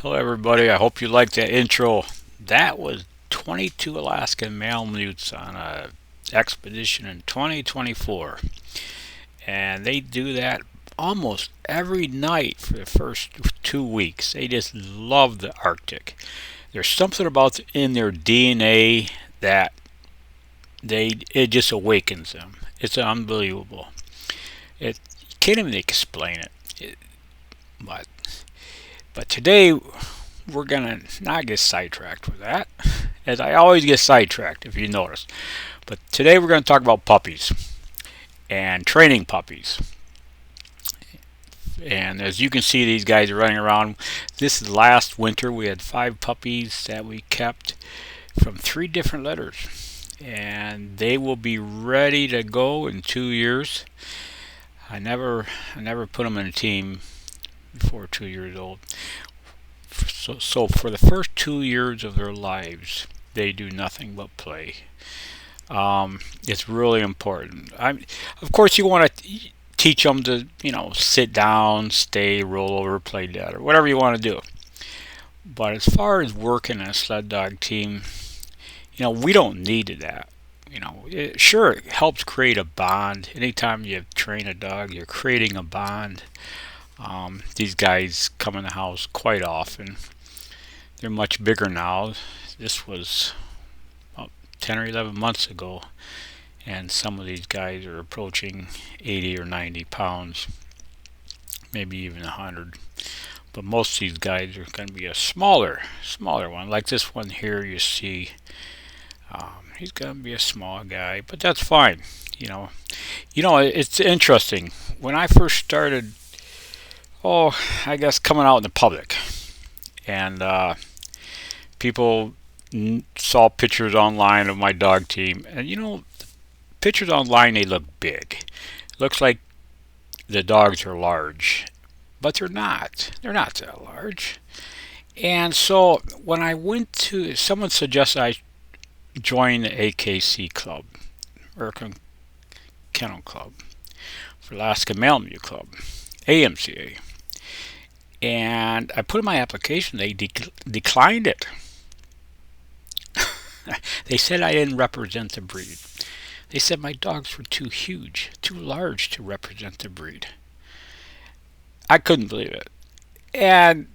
Hello, everybody. I hope you liked that intro. That was 22 Alaskan Malamutes on a expedition in 2024, and they do that almost every night for the first 2 weeks. They just love the Arctic. There's something about in their DNA that it just awakens them. It's unbelievable. You can't even explain it. But but today we're gonna not get sidetracked with that, as I always get sidetracked if you notice. But today we're gonna talk about puppies and training puppies. And as you can see, these guys are running around. This is last winter. We had 5 puppies that we kept from 3 different litters, and they will be ready to go in 2 years. I never put them in a team before 2 years old. So for the first 2 years of their lives, they do nothing but play. It's really important. Of course, you want to teach them to, sit down, stay, roll over, play dead, or whatever you want to do. But as far as working in a sled dog team, we don't need that. Sure, it helps create a bond. Anytime you train a dog, you're creating a bond. These guys come in the house quite often. They're much bigger now. This was about 10 or 11 months ago, and some of these guys are approaching 80 or 90 pounds, maybe even 100. But most of these guys are going to be a smaller one. Like this one here, you see, he's going to be a small guy, but that's fine. It's interesting. When I first started, I guess coming out in the public, and people saw pictures online of my dog team, and pictures online, they look big. It looks like the dogs are large, but they're not. They're not that large. And so when I went to, someone suggested I join the AKC Club, American Kennel Club, for Alaska Malamute Club, AMCA. And I put in my application. They declined it. They said I didn't represent the breed. They said my dogs were too huge, too large to represent the breed. I couldn't believe it. And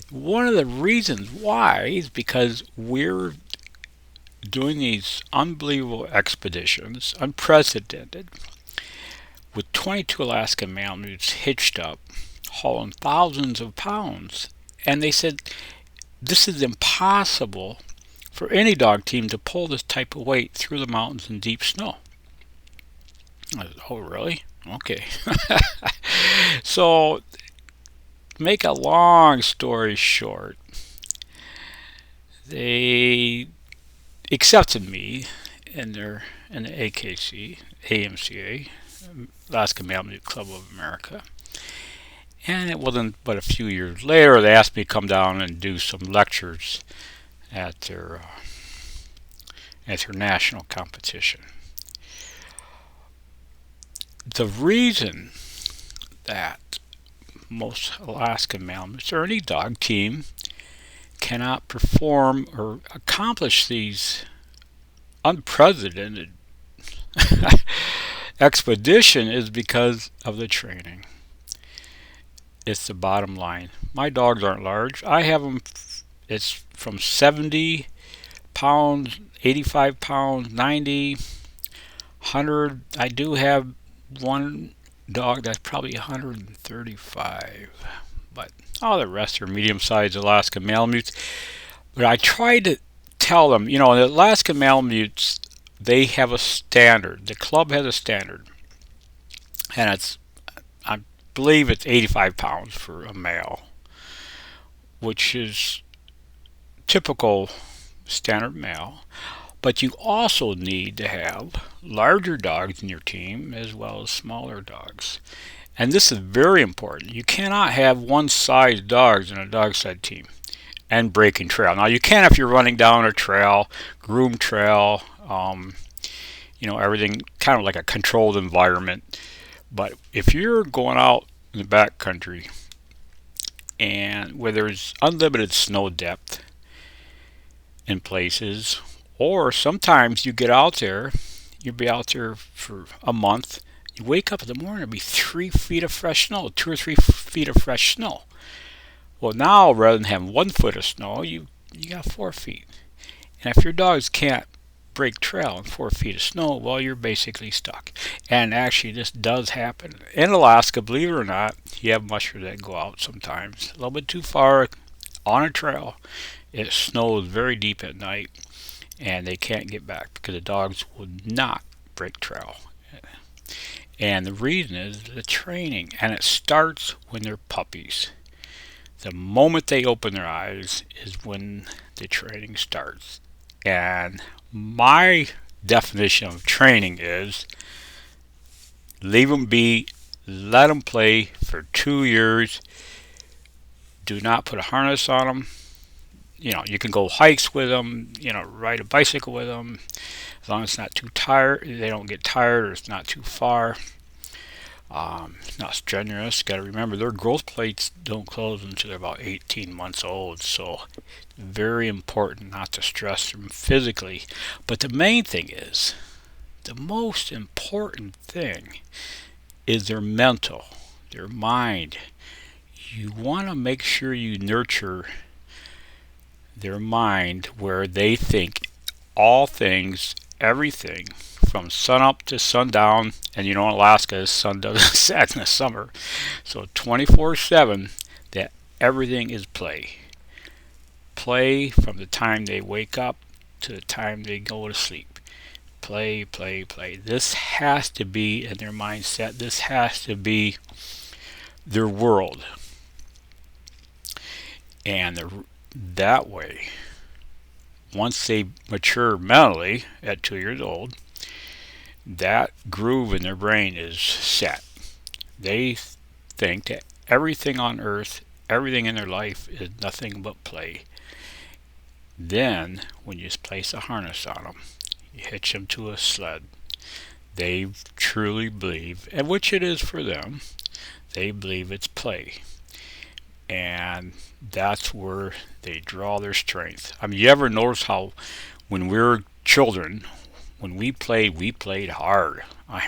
one of the reasons why is because we're doing these unbelievable expeditions, unprecedented, with 22 Alaskan Malamutes hitched up, hauling thousands of pounds. And they said this is impossible for any dog team to pull this type of weight through the mountains in deep snow. I said, oh, really? Okay. So, make a long story short, they accepted me in the AKC, AMCA, Alaska Malamute Club of America. And it wasn't but a few years later they asked me to come down and do some lectures at their national competition. The reason that most Alaskan Malamutes or any dog team cannot perform or accomplish these unprecedented expedition is because of the training. It's the bottom line. My dogs aren't large. I have them. It's from 70 pounds, 85 pounds, 90, 100. I do have one dog that's probably 135, but all the rest are medium-sized Alaska Malamutes. But I try to tell them, the Alaska Malamutes, they have a standard. The club has a standard, and I believe it's 85 pounds for a male, which is typical standard male. But you also need to have larger dogs in your team as well as smaller dogs. And this is very important. You cannot have one-size dogs in a dog sled team and breaking trail. Now you can if you're running down a trail, groomed trail, everything kind of like a controlled environment. But if you're going out in the back country and where there's unlimited snow depth in places, or sometimes you get out there, you'll be out there for a month, you wake up in the morning, it'll be 3 feet of fresh snow, 2 or 3 feet of fresh snow. Well, now rather than having 1 foot of snow, you got 4 feet. And if your dogs can't break trail in 4 feet of snow, well, you're basically stuck. And actually, this does happen in Alaska. Believe it or not, you have mushers that go out sometimes a little bit too far on a trail. It snows very deep at night, and they can't get back because the dogs will not break trail. And the reason is the training, and it starts when they're puppies. The moment they open their eyes is when the training starts. And my definition of training is leave them be, let them play for 2 years. Do not put a harness on them. You can go hikes with them, ride a bicycle with them, as long as it's not too tired, they don't get tired, or it's not too far. It's not strenuous. Got to remember their growth plates don't close until they're about 18 months old, so very important not to stress them physically. But the main thing is, the most important thing is their mental, their mind. You want to make sure you nurture their mind where they think all things, everything, from sun up to sundown. And Alaska, the sun doesn't set in the summer, so 24/7, that everything is play. Play from the time they wake up to the time they go to sleep. Play, play, play. This has to be in their mindset. This has to be their world. And that way, once they mature mentally at 2 years old, that groove in their brain is set. They think that everything on earth, everything in their life is nothing but play. Then, when you place a harness on them, you hitch them to a sled, they truly believe, and which it is for them, they believe it's play. And that's where they draw their strength. You ever notice how when we were children, when we played hard. I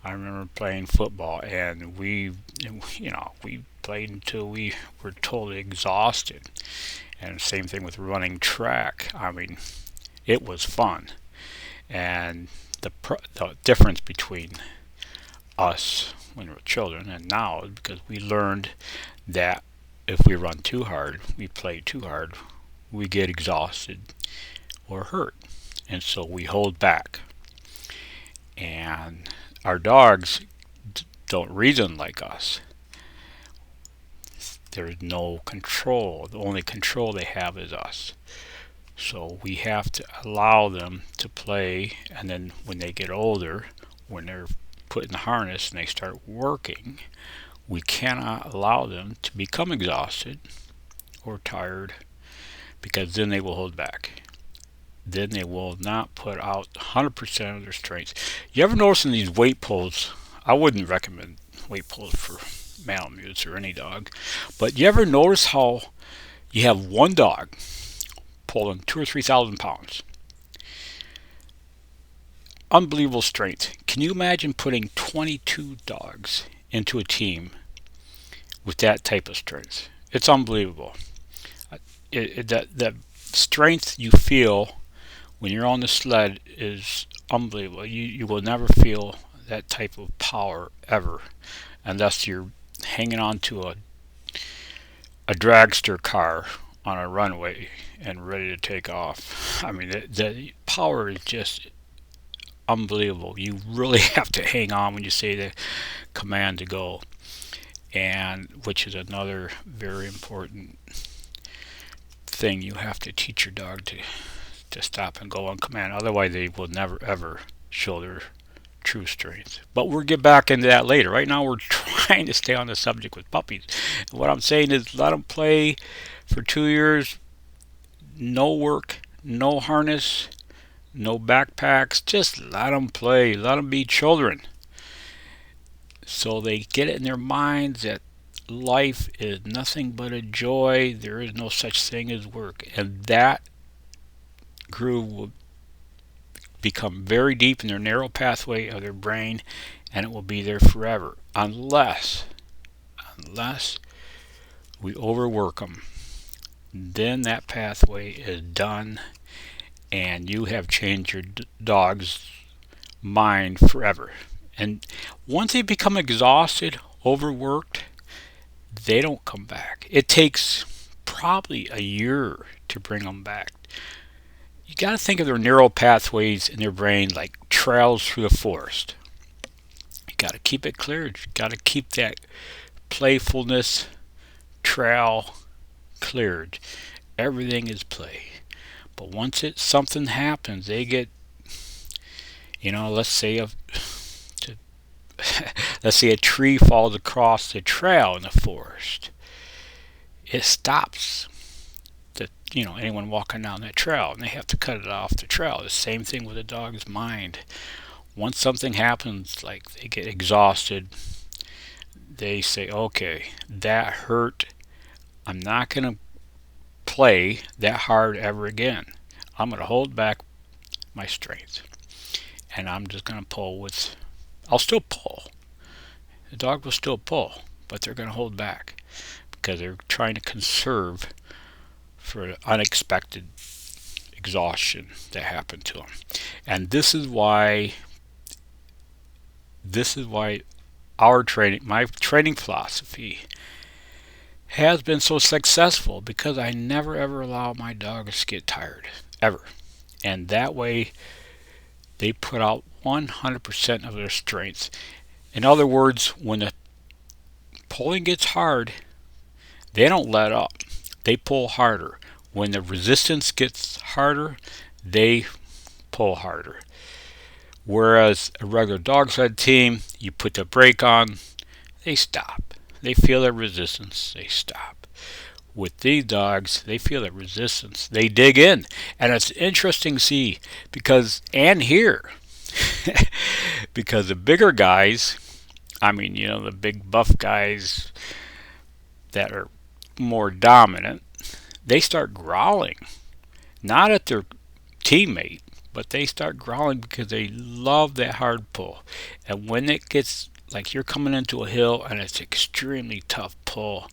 remember playing football, and we played until we were totally exhausted. And same thing with running track. It was fun. And the difference between us when we were children and now is because we learned that if we run too hard, we play too hard, we get exhausted or hurt. And so we hold back. And our dogs don't reason like us. There's no control. The only control they have is us. So we have to allow them to play, and then when they get older, when they're put in the harness and they start working, we cannot allow them to become exhausted or tired, because then they will hold back. Then they will not put out 100% of their strength. You ever notice in these weight pulls, I wouldn't recommend weight pulls for Malamutes or any dog, but you ever notice how you have one dog pulling 2,000 or 3,000 pounds? Unbelievable strength. Can you imagine putting 22 dogs into a team with that type of strength? It's unbelievable. That strength you feel when you're on the sled is unbelievable. You will never feel that type of power ever, unless you're hanging on to a dragster car on a runway and ready to take off. The power is just unbelievable. You really have to hang on when you say the command to go, and which is another very important thing. You have to teach your dog to stop and go on command. Otherwise, they will never ever show their true strength. But we'll get back into that later. Right now, we're trying to stay on the subject with puppies. And what I'm saying is, let them play for 2 years. No work, no harness, no backpacks. Just let them play. Let them be children. So they get it in their minds that life is nothing but a joy. There is no such thing as work. And that groove will become very deep in their narrow pathway of their brain, and it will be there forever unless we overwork them. Then that pathway is done, and you have changed your dog's mind forever. And once they become exhausted, overworked, they don't come back. It takes probably a year to bring them back. You got to think of their neural pathways in their brain like trails through the forest. You got to keep it cleared. You got to keep that playfulness trail cleared. Everything is play. But once something happens, they get, let's say let's say a tree falls across the trail in the forest. It stops anyone walking down that trail, and they have to cut it off the trail. The same thing with a dog's mind. Once something happens, like they get exhausted, they say, okay, that hurt. I'm not going to play that hard ever again. I'm going to hold back my strength, and I'm just going to I'll still pull. The dog will still pull, but they're going to hold back because they're trying to conserve for unexpected exhaustion that happened to them. And this is why my training philosophy has been so successful, because I never ever allow my dogs to get tired, ever. And that way they put out 100% of their strength. In other words, when the pulling gets hard, they don't let up. They pull harder. When the resistance gets harder, they pull harder. Whereas a regular dog sled team, you put the brake on, they stop. They feel the resistance, they stop. With these dogs, they feel the resistance, they dig in. And it's interesting to see, because the bigger guys, the big buff guys that are more dominant, they start growling. Not at their teammate, but they start growling because they love that hard pull. And when it gets like you're coming into a hill and it's extremely tough pull,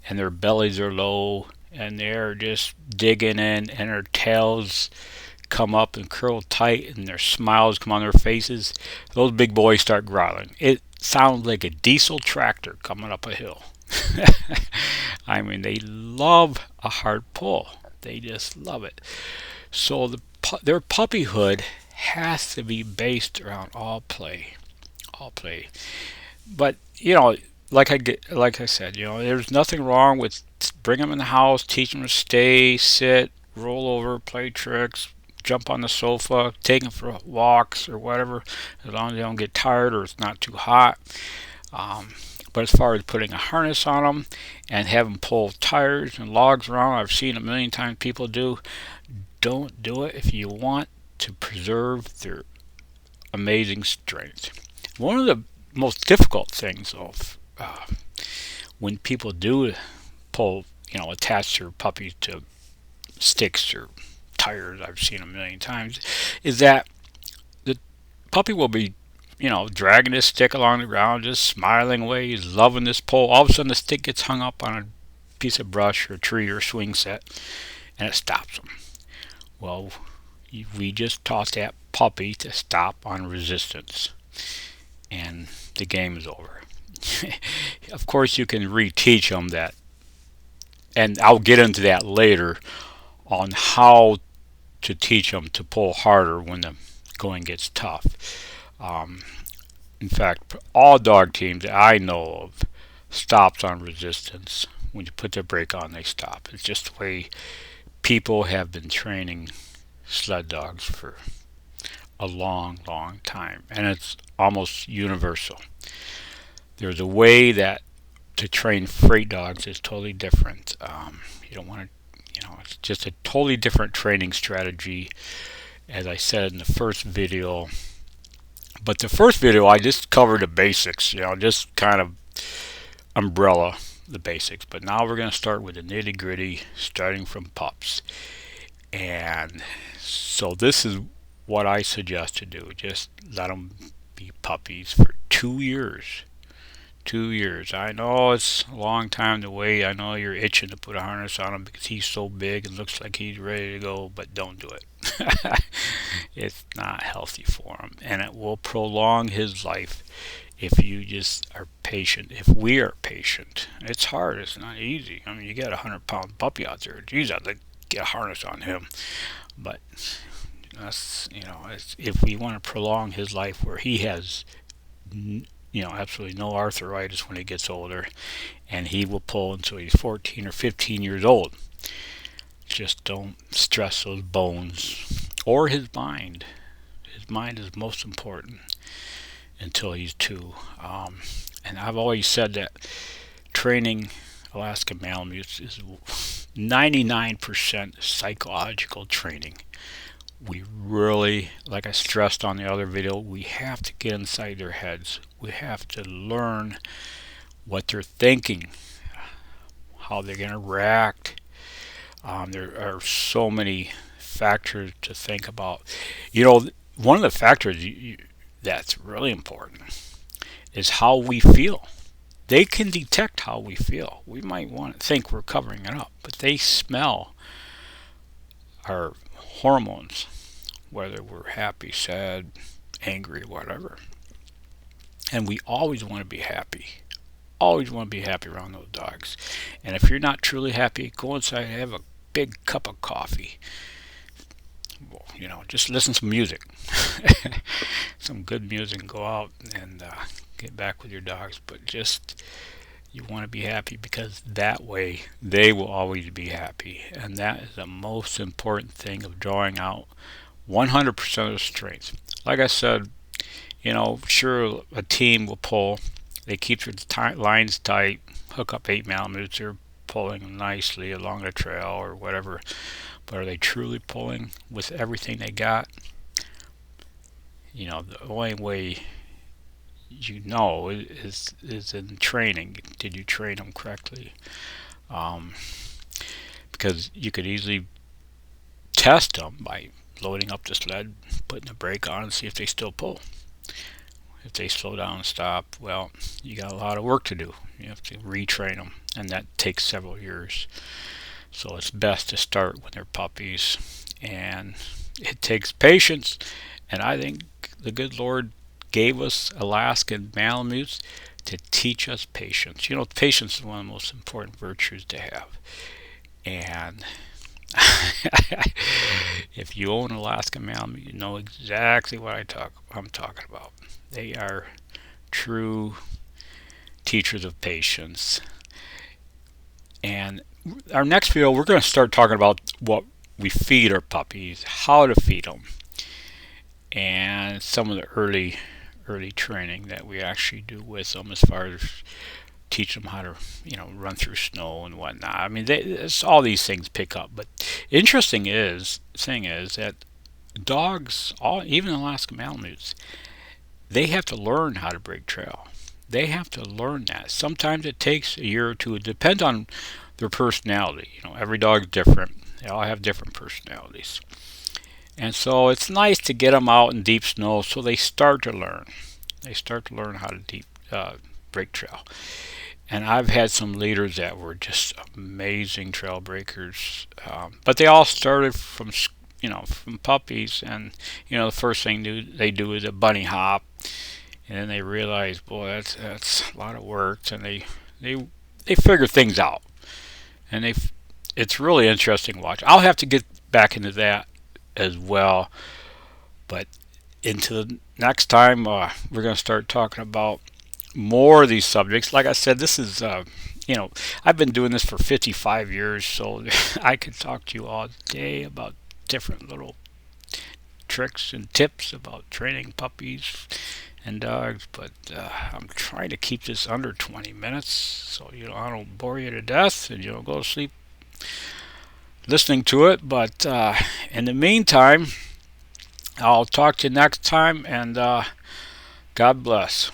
and their bellies are low and they're just digging in, and their tails come up and curl tight and their smiles come on their faces, those big boys start growling. It sounds like a diesel tractor coming up a hill. They love a hard pull. They just love it. So their puppyhood has to be based around all play. But like I said, there's nothing wrong with bring them in the house, teach them to stay, sit, roll over, play tricks, jump on the sofa, take them for walks or whatever, as long as they don't get tired or it's not too hot. But as far as putting a harness on them and have them pull tires and logs around, I've seen a million times people don't do it if you want to preserve their amazing strength. One of the most difficult things when people do pull, attach their puppies to sticks or tires, I've seen a million times, is that the puppy will be dragging his stick along the ground, just smiling away. He's loving this pull. All of a sudden, the stick gets hung up on a piece of brush or tree or swing set, and it stops him. Well, we just taught that puppy to stop on resistance, and the game is over. Of course, you can reteach them that, and I'll get into that later on how to teach them to pull harder when the going gets tough. In fact, all dog teams that I know of stops on resistance. When you put the brake on, they stop. It's just the way people have been training sled dogs for a long, long time, and it's almost universal. There's a way that to train freight dogs is totally different. You don't want to, it's just a totally different training strategy, as I said in the first video. But the first video, I just covered the basics, just kind of umbrella. the basics. But now we're going to start with the nitty gritty, starting from pups. And so this is what I suggest to do. Just let them be puppies for 2 years. 2 years. I know it's a long time to wait. I know you're itching to put a harness on him because he's so big and looks like he's ready to go, but don't do it. It's not healthy for him, and it will prolong his life if you just are patient. If we are patient, it's hard. It's not easy. I mean, you got a 100-pound puppy out there. Geez, I'd like to get a harness on him, but that's, if we want to prolong his life where he has absolutely no arthritis when he gets older, and he will pull until he's 14 or 15 years old. Just don't stress those bones or his mind. His mind is most important until he's 2. And I've always said that training Alaskan Malamutes is 99% psychological training. We really, like I stressed on the other video, we have to get inside their heads. We have to learn what they're thinking, how they're going to react. There are so many factors to think about. One of the factors that's really important is how we feel. They can detect how we feel. We might want to think we're covering it up, but they smell our hormones, whether we're happy, sad, angry, whatever. And we always want to be happy. Always want to be happy around those dogs. And if you're not truly happy, go inside and have a big cup of coffee. Well, just listen to some music. Some good music, and go out and get back with your dogs. But just, you want to be happy, because that way they will always be happy. And that is the most important thing of drawing out 100% of the strengths. Like I said, sure, a team will pull. They keep their lines tight, hook up 8 Malamutes. They're pulling nicely along the trail or whatever. But are they truly pulling with everything they got? The only way is in training. Did you train them correctly? Because you could easily test them by loading up the sled, putting a brake on, and see if they still pull. If they slow down and stop, well, you got a lot of work to do. You have to retrain them, and that takes several years. So it's best to start when they're puppies, and it takes patience. And I think the good Lord gave us Alaskan Malamutes to teach us patience. Patience is one of the most important virtues to have. And if you own an Alaskan Malamute, you know exactly what I'm talking about. They are true teachers of patience. And our next video, we're going to start talking about what we feed our puppies, how to feed them, and some of the early training that we actually do with them, as far as teach them how to run through snow and whatnot. I mean, all these things pick up. But interesting thing is that dogs, even Alaskan Malamutes, they have to learn how to break trail. They have to learn that. Sometimes it takes a year or two. It depends on their personality. Every dog's different. They all have different personalities. And so it's nice to get them out in deep snow so they start to learn. They start to learn how to break trail. And I've had some leaders that were just amazing trail breakers. But they all started from puppies. And, the first thing they do is a bunny hop. And then they realize, boy, that's a lot of work. And they figure things out. And it's really interesting to watch. I'll have to get back into that as well. But into the next time, we're going to start talking about more of these subjects. Like I said, this is, I've been doing this for 55 years, so I could talk to you all day about different little tricks and tips about training puppies and dogs, but I'm trying to keep this under 20 minutes so I don't bore you to death and go to sleep listening to it. But in the meantime, I'll talk to you next time, and God bless.